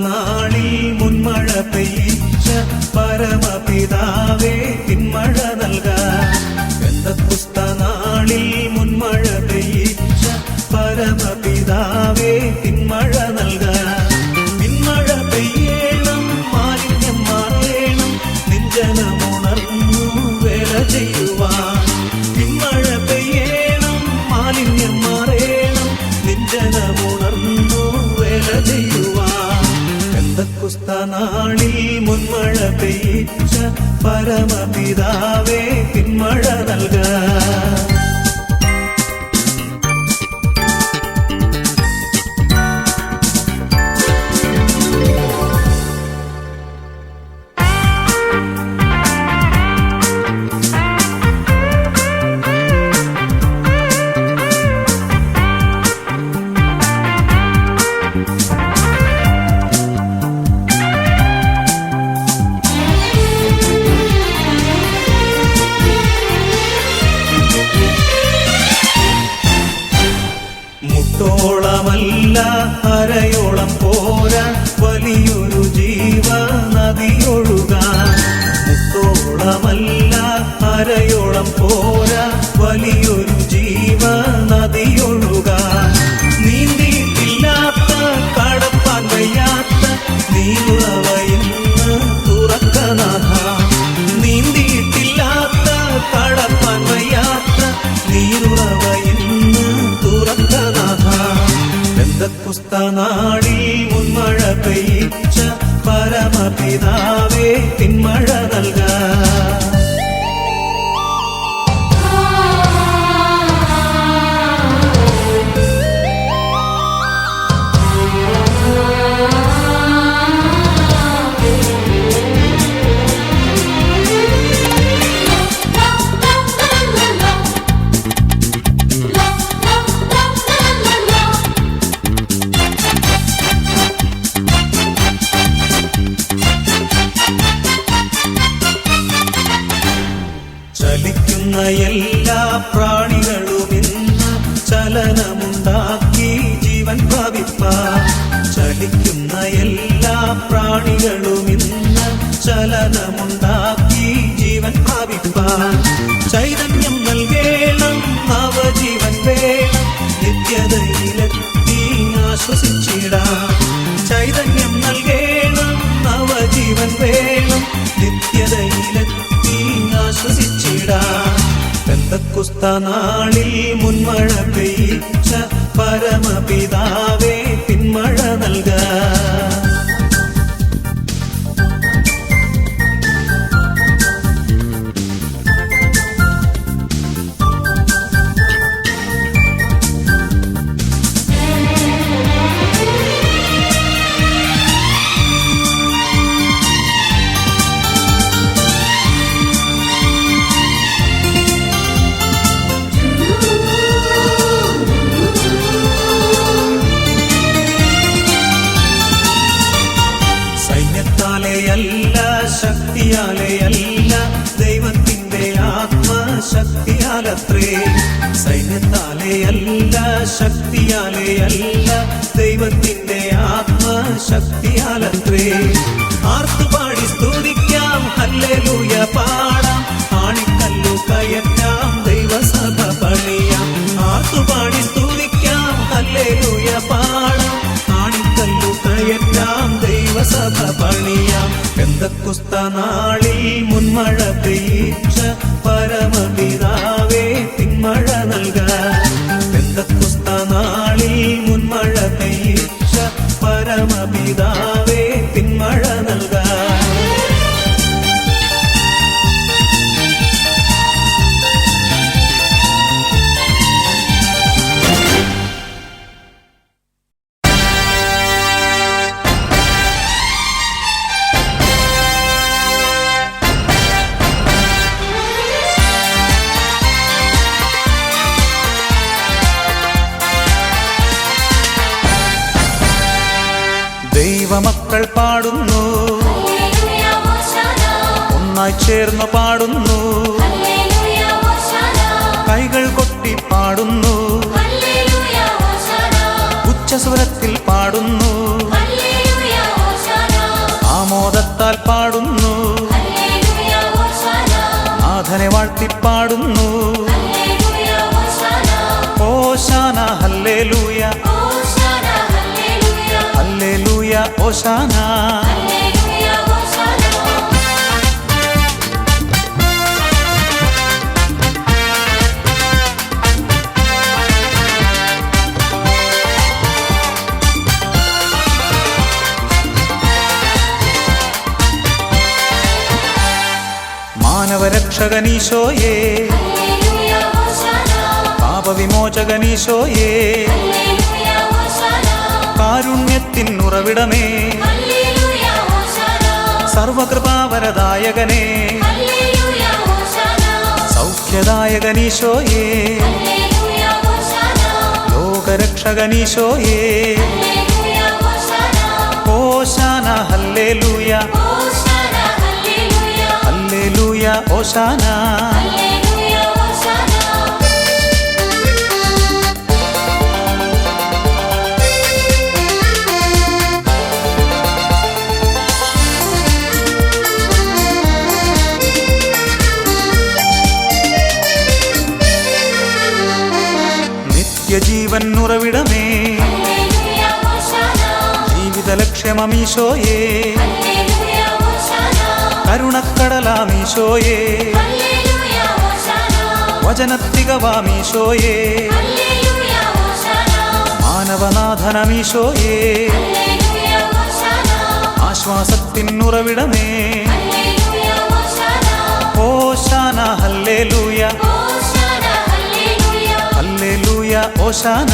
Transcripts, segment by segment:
നാളിൽ മുൻമഴ പെയ്യിച്ച പരമപിതാവേ പിന്മഴ നൽകാൻ. പെന്തക്കോസ്ത നാളിൽ മുൻമഴ പെയ്യിച്ച പരമപിതാവേ പിന്മഴ നൽകാൻ. പിന്മഴ പെയ്യണം, മാലിന്യം മാറേണം, നെഞ്ചനമുണർന്നു വേല ചെയ്യുവാൻ. പിന്മഴ പെയ്യണം, മാലിന്യം മാറേണം, നെഞ്ചനമുണർന്നു വേല ചെയ്യുവാൻ. പെന്തക്കോസ്ത നാളിൽ മുൻമഴ പെയ്യിച്ച പരമപിതാവേ പിന്മഴ നൽകാൻ. മുട്ടോളമല്ല അരയോളം പോരാ വലിയൊരു ജീവ നദിയൊഴുകാൻ. മുട്ടോളമല്ല അരയോളം പോരാ വലിയൊരു ജീവ നദിയൊഴുകാൻ. നീന്തിയിട്ടില്ലാത്ത കടപ്പാൻ വയ്യാത്ത നീരുറവയിന്ന് തുറക്കനാഥ. നീന്തിയിട്ടില്ലാത്ത കടപ്പാൻ വയ്യാത്ത നീരുറവയിന്ന് തുറക്കനാഥ. പെന്തക്കോസ്ത നാളിൽ മുൻമഴ പെയ്യിച്ച പരമപിതാവേ പിന്മഴ നൽകാൻ. ചലിക്കുന്ന എല്ലാ പ്രാണികളും ഇന്ന് ചലനമുണ്ടാക്കി ജീവൻ ഭാവിപ്പാൻ. ചലിക്കുന്ന എല്ലാ പ്രാണികളും ഇന്ന് ചലനമുണ്ടാക്കി ജീവൻ ഭാവിപ്പാൻ. ചൈതന്യം നൽകേണം, നവജീവൻ വേണം, നിത്യതയിലെത്തി ആശ്വസിച്ചിടാം. ചൈതന്യം നൽകേണം, നവജീവൻ വേണം, നിത്യതയിലെത്തി ആശ്വസിച്ചിടാം. പെന്തക്കോസ്ത നാളിൽ മുൻമഴ പെയ്യിച്ച പരമപിതാവേ പിന്മഴ നൽകാൻ. സൈന്യത്താലെയല്ല ശക്തിയാലെയല്ല ദൈവത്തിന്റെ ആത്മശക്തിയാലത്രേ. സൈന്യത്താലെയല്ല ശക്തിയാലെയല്ല ദൈവത്തിന്റെ ആത്മശക്തിയാലത്രേ. ആർത്തുപാടി സ്തുതിക്കാം, ഹല്ലേലൂയ പാടാം, ആണിക്കല്ലു കയറ്റാം, ദൈവസഭ പണിയാം. ആർത്തുപാടി സ്തുതിക്കാം, ഹല്ലേലൂയ പാടാം, ആണിക്കല്ലു കയറ്റാം, ദൈവസഭ പണിയാം. പെന്തക്കോസ്ത നാളിൽ മുൻമഴ പെയ്യിച്ച പരമപിതാവേ പിന്മഴ നൽകാൻ. പെന്തക്കോസ്ത നാളിൽ മുൻമഴ പെയ്യിച്ച പരമപിതാവേ പിന്മഴ നൽകാൻ. ദൈവമക്കൾ പാടുന്നു, ഒന്നായി ചേർന്ന് പാടുന്നു, കൈകൾ കൊട്ടി പാടുന്നു, ഉച്ചസ്വരത്തിൽ പാടുന്നു, സന്തോഷത്താൽ പാടുന്നു, നാഥനെ വാഴ്ത്തിപ്പാടുന്നു. ഓശാന ഹല്ലേലൂയ, ഹല്ലേലൂയ ഓശാന. മാനവരക്ഷകനീശോയേ, പാപവിമോചകനീശോയേ, കാരുണ്യത്തിൻ ഉറവിടമേ, സർവകൃപാവരദായകനേ, സൗഖ്യദായകനീശോയേ, ലോകരക്ഷകനീശോയേ, ഓശാന ഹല്ലേലൂയ, ഹല്ലേലൂയ ഓശാന. നിത്യജീവൻ ഉറവിടമേ, ജീവിത ലക്ഷ്യമീശോയേ, കരുണക്കടലാമീശോയേ, വചനത്തികവാമീശോയേ, മാനവനാഥനമീശോയേ, ആശ്വാസത്തിൻ ഉറവിടമേ, ഓശാന ഹല്ലേലൂയ, ഹല്ലേലൂയ ഓശാന.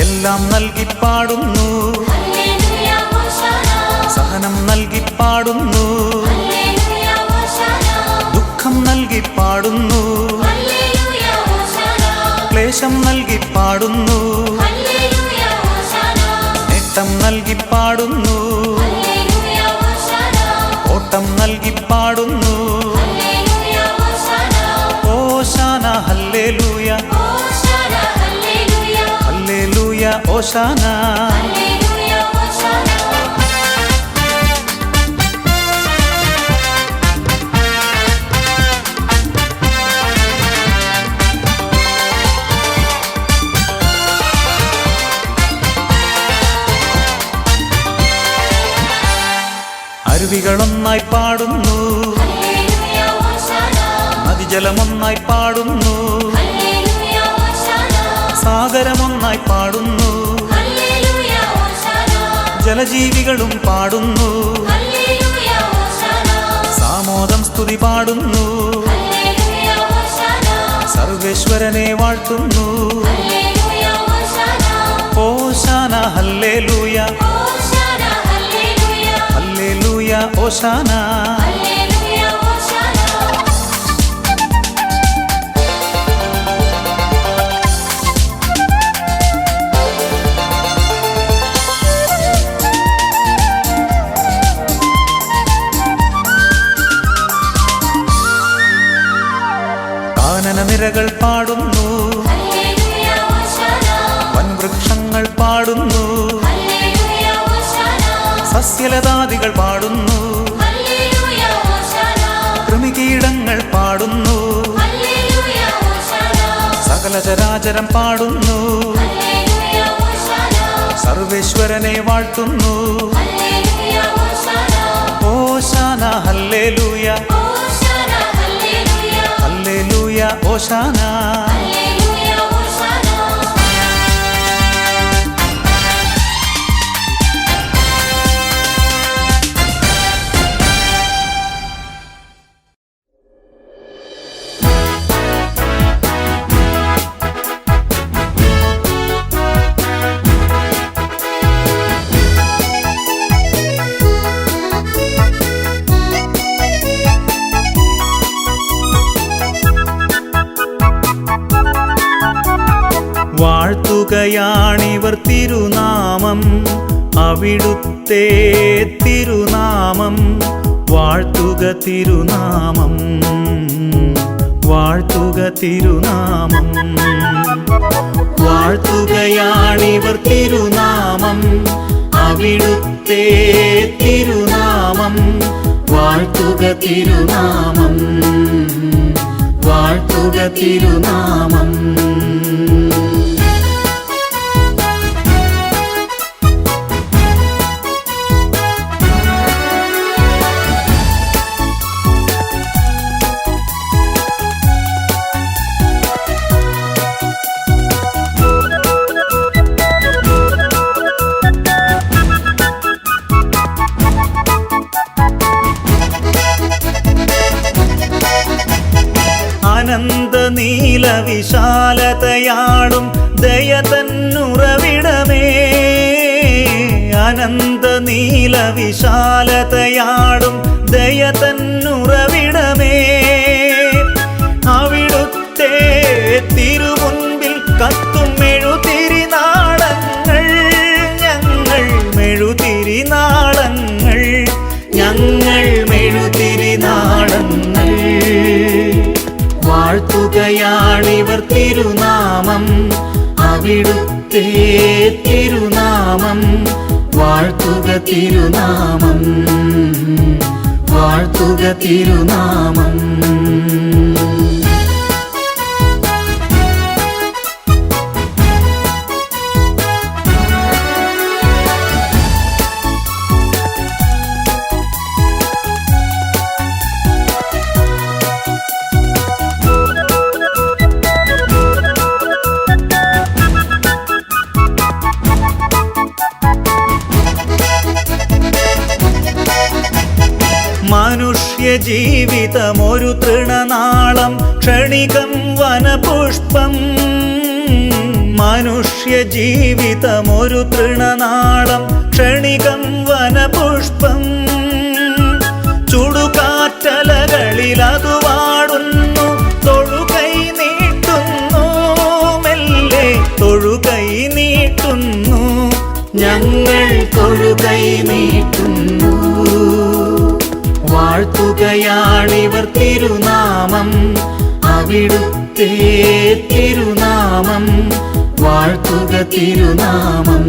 എല്ലാം നൽകി പാടുന്നു, സഹനം നൽകി പാടുന്നു, ദുഃഖം നൽകി പാടുന്നു, ക്ലേശം നൽകി പാടുന്നു, നേട്ടം നൽകി പാടുന്നു, ഓട്ടം നൽകി പാടുന്നു, ഓശാന ഹല്ലേലൂയ, ഹല്ലേലൂയ ഓശാന. അരുവികളൊന്നായി പാടുന്നു, നദിജലമൊന്നായി പാടുന്നു, സാഗരമൊന്നായി പാടുന്നു, ജലജീവികളും പാടുന്നു, സാമോദം സ്തുതി പാടുന്നു, സർവേശ്വരനെ വാഴ്ത്തുന്നു, ഓശാന ഹല്ലേലൂയ, ഹല്ലേലൂയ ഓശാന. കാനനനിരകൾ പാടുന്നു, വൻവൃക്ഷങ്ങൾ പാടുന്നു, സസ്യലതാദികൾ പാടുന്നു, കൃമികീടങ്ങൾ പാടുന്നു, സകലചരാചരം പാടുന്നു, സർവേശ്വരനെ വാഴ്ത്തുന്നു, ഓശാന ഹല്ലേലൂയ, ഹല്ലേലൂയ ഓശാന. വാഴ്ത്തുകയാണിവർ തിരുനാമം, അവിടുത്തെ തിരുനാമം വാഴ്ത്തുക തിരുനാമം വാഴ്ത്തുക തിരുനാമം വാഴ്ത്തുകയാണിവർ തിരുനാമം അവിടുത്തെ തിരുനാമം വാഴ്ത്തുക തിരുനാമം വാഴ്ത്തുക തിരുനാമം അനന്ത നീല വിശാലതയാളും ദയതന്നുറവിടമേ അനന്ത നീല വിശാലതയാളും ദയതന്നുറവിടമേ അവിടുത്തെ തിരുമുൻപിൽ കത്തും മെഴുതിരിനാളങ്ങൾ ഞങ്ങൾ മെഴുതിരിനാളങ്ങൾ ഞങ്ങൾ മെഴുതിരിനാളങ്ങൾ വാഴ്ത്തുകയാണിവർ തിരുനാമം അവിടുത്തെ തിരുനാമം വാഴ്ത്തുക തിരുനാമം വാഴ്ത്തുക തിരുനാമം മനുഷ്യ ജീവിതമൊരു തൃണനാളം ക്ഷണികം വനപുഷ്പം മനുഷ്യ ജീവിതമൊരു തൃണനാളം ക്ഷണികം വനപുഷ്പം ചുടുകാറ്റലകളിൽ അത് വാടുന്നു തൊഴുകൈ നീട്ടുന്നു മെല്ലെ തൊഴുകൈ നീട്ടുന്നു ഞങ്ങൾ തൊഴുകൈ നീട്ടുന്നു വാഴ്ത്തുകയാണിവർ തിരുനാമം അവിടുത്തെ തിരുനാമം വാഴ്ത്തുക തിരുനാമം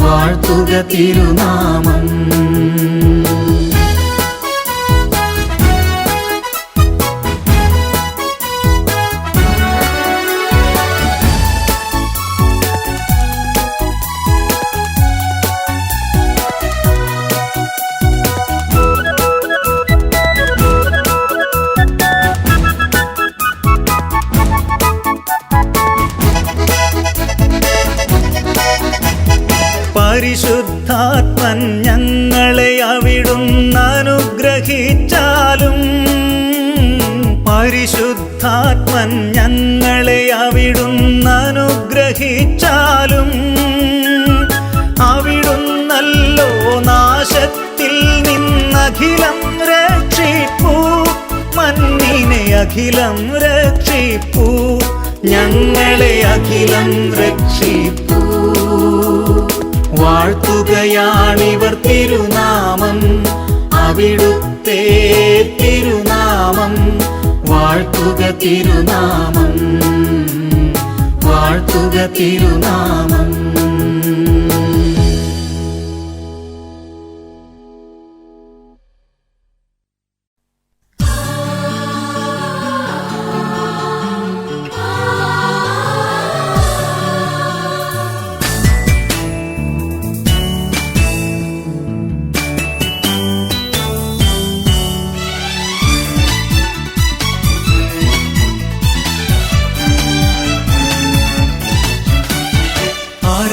വാഴ്ത്തുക തിരുനാമം പരിശുദ്ധാത്മൻ ഞങ്ങളെ അവിടുന്ന് അനുഗ്രഹിച്ചാലും പരിശുദ്ധാത്മൻ ഞങ്ങളെ അവിടുന്ന് അനുഗ്രഹിച്ചാലും അവിടുന്നല്ലോ നാശത്തിൽ നിന്നഖിലം രക്ഷിപ്പൂ മണ്ണിനെ അഖിലം രക്ഷിപ്പൂ ഞങ്ങളെ അഖിലം രക്ഷിപ്പൂ വാഴ്ത്തുകയാണിവർ തിരുനാമം അവിടുത്തെ തിരുനാമം വാഴ്ത്തുക തിരുനാമം വാഴ്ത്തുക തിരുനാമം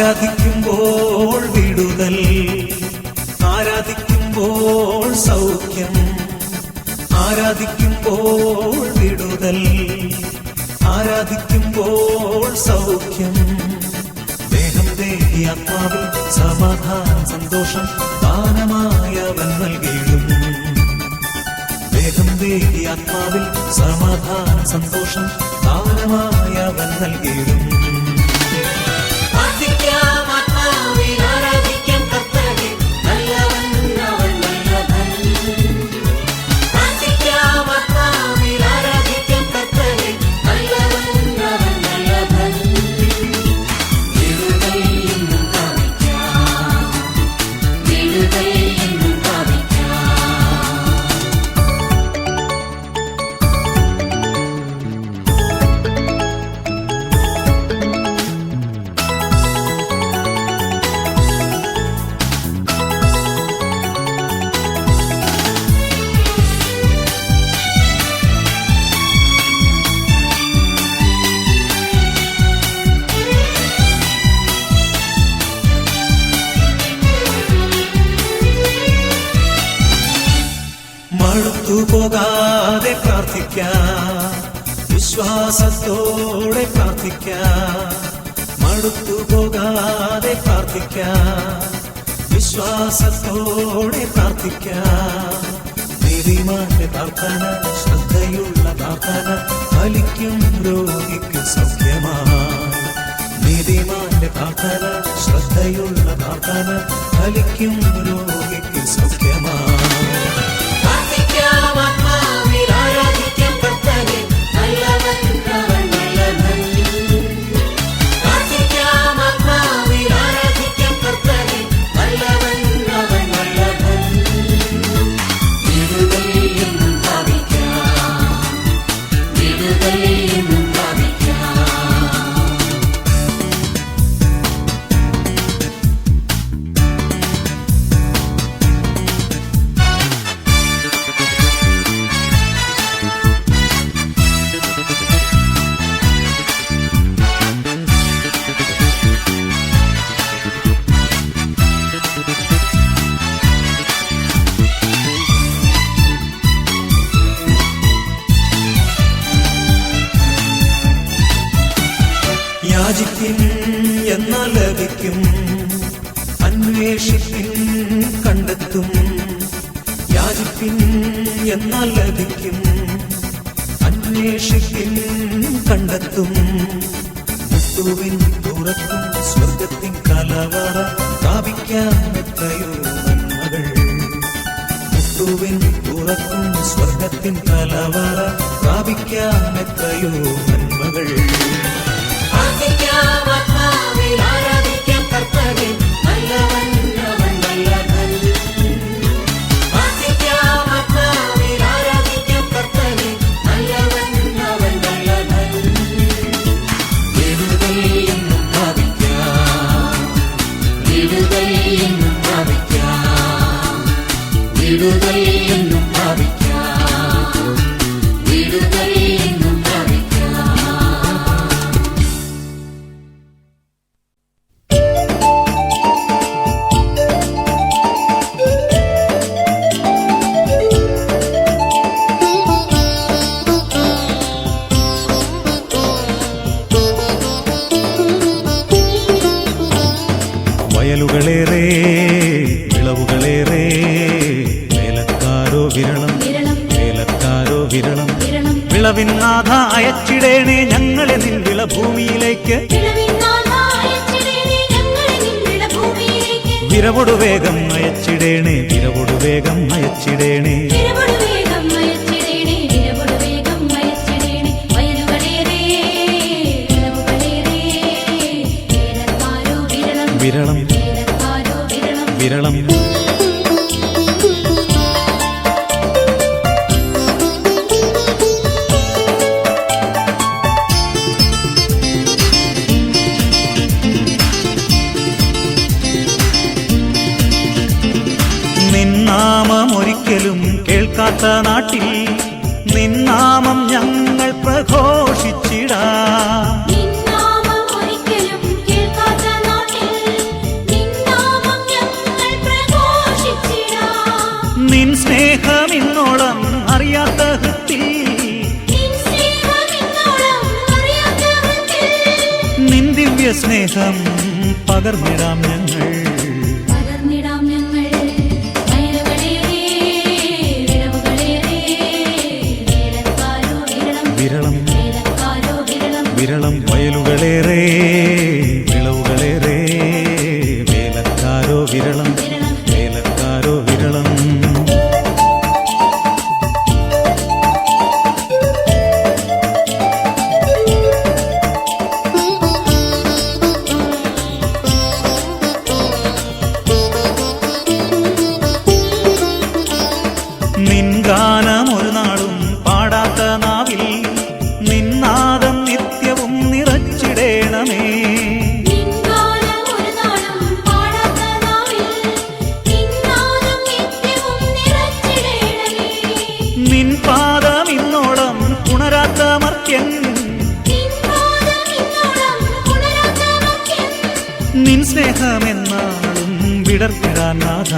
ആരാധിക്കുമ്പോൾ വിടുതൽ ആരാധിക്കുമ്പോൾ സൗഖ്യം ആരാധിക്കുമ്പോൾ വിടുതൽ ആരാധിക്കുമ്പോൾ സൗഖ്യം ദേഹം ദേഹി ആത്മാവിൽ സമാധാനം സന്തോഷം ദാനമായവൻ നൽകിയിടും ദേഹം ദേഹി ആത്മാവിൽ സമാധാനം സന്തോഷം ദാനമായവൻ നൽകിയിടും ആത്മാവിൽ മടുത്തു പോകാതെ പ്രാർത്ഥിക്കാം, വിശ്വാസത്തോടെ പ്രാർത്ഥിക്കാം. മടുത്തു പോകാതെ പ്രാർത്ഥിക്കാം, വിശ്വാസത്തോടെ പ്രാർത്ഥിക്കാം. നീതിമാന്റെ പ്രാർത്ഥന, ശ്രദ്ധയുള്ള പ്രാർത്ഥന ഫലിക്കും രോഗിക്ക് സൗഖ്യമായി. നീതിമാന്റെ പ്രാർത്ഥന, ശ്രദ്ധയുള്ള പ്രാർത്ഥന ഫലിക്കും രോഗിക്ക് സൗഖ്യമായി. യാചിപ്പിൻ എന്നാൽ ലഭിക്കും, അന്വേഷിപ്പിൻ കണ്ടെത്തും. യാചിപ്പിൻ എന്നാൽ ലഭിക്കും, അന്വേഷിപ്പിൻ കണ്ടെത്തും. മുട്ടുവിൻ തുറക്കും സ്വർഗത്തിൻ കലവറ പ്രാപിക്കാൻ എത്രയോ നന്മകൾ. മുട്ടുവിൻ തുറക്കും സ്വർഗത്തിൻ കലവറ പ്രാപിക്കാൻ എത്രയോ നന്മകൾ. വയലുകളേറെ വിളവുകളേറെ, വേലക്കാരോ വിരളം, വേലക്കാരോ വിരളം. വിളവിൻ നാഥ അയച്ചിടേണേ ഞങ്ങളെ നിൻ വിളഭൂമിയിലേക്ക്. വിരവൊടു വേഗം അയച്ചിടേണേ, വിരവൊടു വേഗം അയച്ചിടേണേ. വിരളം വിരളം നിന്നാമം ഒരിക്കലും കേൾക്കാത്ത നാട്ടിൽ നിന്നാമം ഞങ്ങൾ പ്രഘോഷിച്ചിടാം. നിൻ സ്നേഹമിന്നോളം അറിയാത്ത ഹൃത്തിൽ, നിൻ ദിവ്യ സ്നേഹം പകർന്നിടാം ഞങ്ങൾ. വിരളം വിരളം വയലുകളേറെ വിളവുകളേറെ, വേലക്കാരോ വിരളം, വേലക്കാരോ വിരളം. നിൻ ഗാനം ഒരു നാളും പാടാത്ത നാവിൽ നിന്നാദം നിത്യവും നിറച്ചിടേണമേ. നിൻ പാദം ഇന്നോളം ഉണരാത്ത മർത്യൻ, നിൻ സ്നേഹമെന്നാളും വിടർത്തിടാൻ നാഥ.